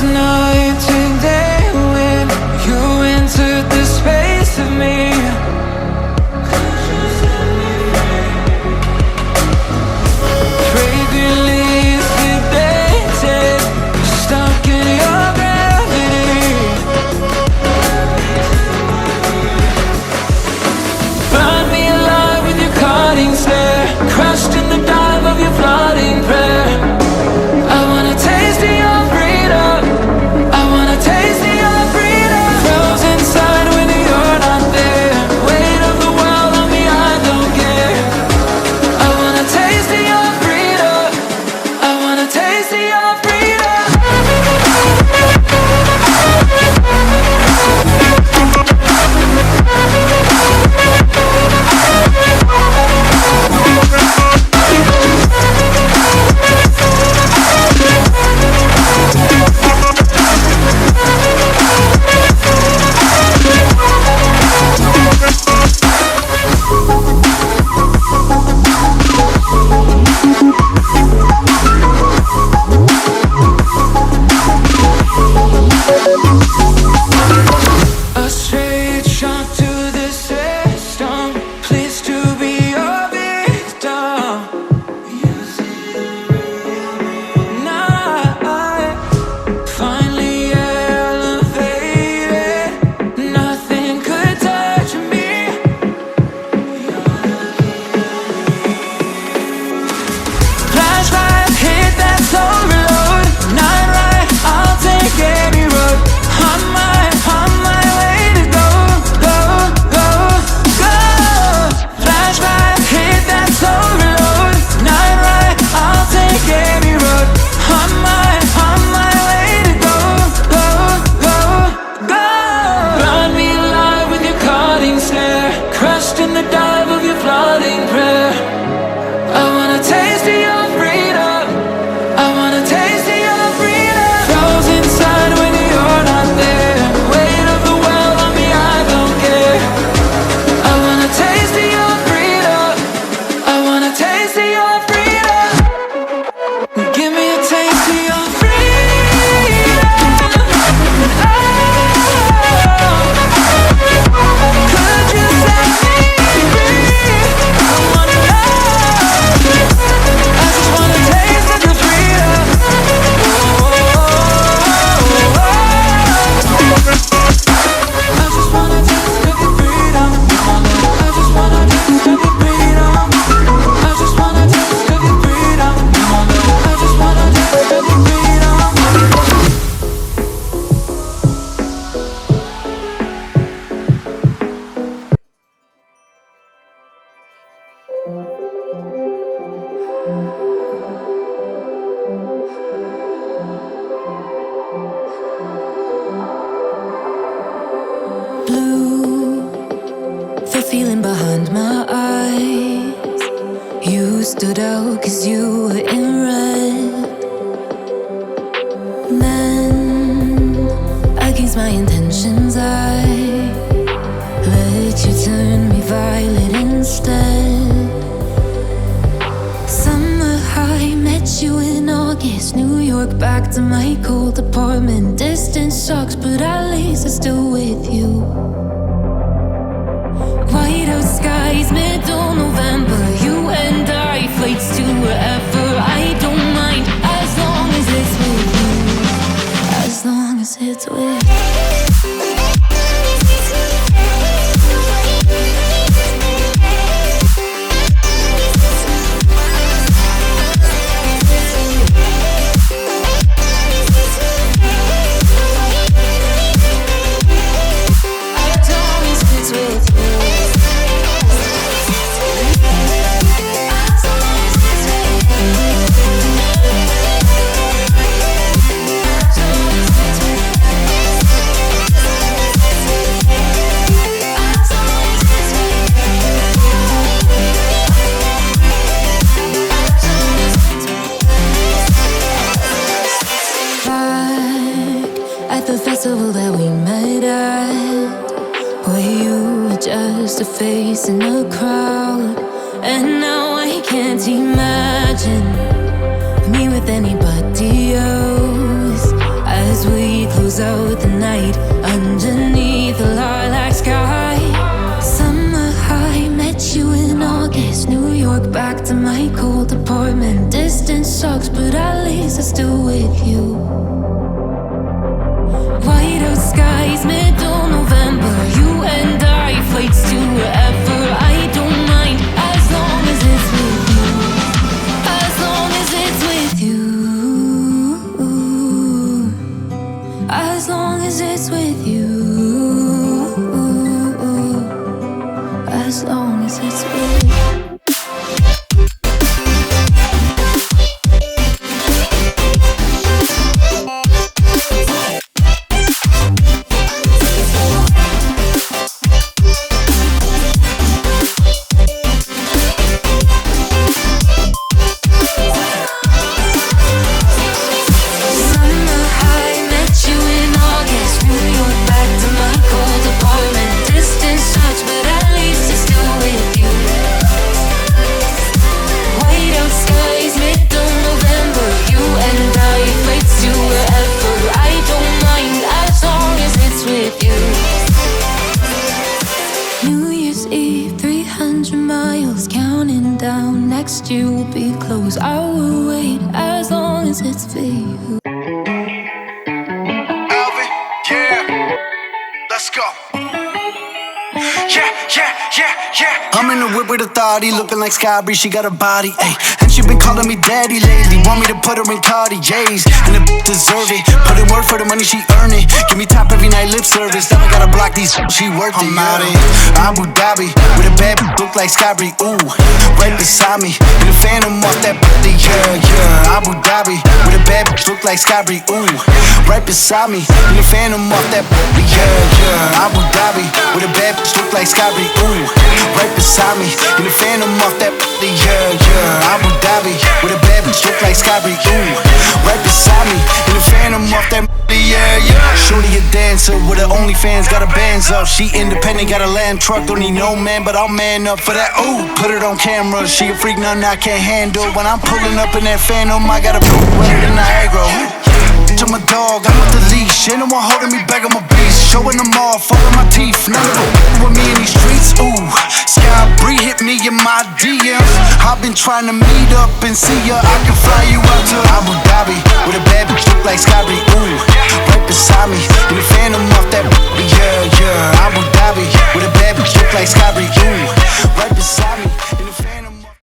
night today when you entered the space of me. Fragrant leaves sedated, stuck in your gravity. Burn me alive with your cutting stare, crushed in the dive of your flooding prayer. I wanna taste of your freedom, I wanna taste of your freedom. Frozen inside when you're not there, weight of the world on me, I don't care. I wanna taste of your freedom, I wanna taste of your freedom. A straight shot to the system, pleased to be your victim. Now I finally elevated, nothing could touch me. Flashlight, hit that soul reload. Night ride, I'll take any road. On my way to go, go, go, go. Flashlight, hit that soul reload. Night ride, I'll take any road. On my way to go, go, go, go. Burn me alive with your cutting stare, crushed in the dive of your flooding prayer. I wanna taste of your freedom, I wanna taste of your freedom. Frozen inside when you're not there, weight of the world on me, I don't care. I wanna taste of your freedom, I wanna taste of your freedom. Give me a taste of your freedom. Could you set me free? I wanna know. I just wanna taste of your freedom. I just wanna taste of your freedom. I just wanna taste of your freedom. I just wanna taste of your freedom. I just wanna taste of your freedom. Blue, the feeling behind my eyes. You stood out 'cause you were in red. Then, against my intentions, I let you turn me violet instead. Summer high, met you in August. New York, back to my cold apartment. Distance sucks, but at least I'm still with you. White out skies, middle November. You and I, flights to wherever. I don't mind, as long as it's with you. As long as it's with you. just a face in a crowd. And now I can't imagine me with anybody else as we out the night underneath the lilac sky. Summer high, met you in August. New York, back to my cold apartment. Distance sucks, but at least I'm still with you. White out skies, middle November. You and I, flights to wherever. I don't mind, as long as it's with you. As long as it's with you. As long as it's with you. As long as it's with you. Next year will be close. I will wait as long as it's for you. Alvin, yeah, let's go. Yeah. I'm in the whip with a thotty, looking like Sky Bree, she got a body, ayy. And she been calling me daddy lately, want me to put her in Cartier's. And the deserve it, put in work for the money she earn it. Give me top every night, lip service, now I gotta block these, she worth it. I'm out in Abu Dhabi, with a bad look like Sky Bree, ooh. Right beside me, in the phantom off that body, yeah. Abu Dhabi, with a bad look like Sky Bree, ooh. Right beside me, in the phantom off that body, yeah. Abu Dhabi, with a bad look like Sky Bree, ooh. Right beside me, in the phantom off that body, yeah. Abu Dhabi, with a bad look like Sky Bree, ooh. Right beside me, in the phantom off that body, yeah. Shorty a dancer with her OnlyFans, got her bands up. She independent, got a lamb truck, don't need no man, but I'll man up for that. Ooh, put it on camera, she a freak, nothing I can't handle. When I'm pulling up in that phantom, I got a boot running in Niagara. To my dog, I'm with the leash. Ain't no one holding me back, I'm a beast. Showing them all, falling my teeth. None of them with me in these streets. Ooh, Sky Bree hit me in my DMs. I've been trying to meet up and see ya. I can fly you out to Abu Dhabi with a bad bitch look like Sky Bree. Ooh, right beside me in the phantom off that body, yeah. Abu Dhabi with a bad bitch look like Sky Bree. Ooh, right beside me.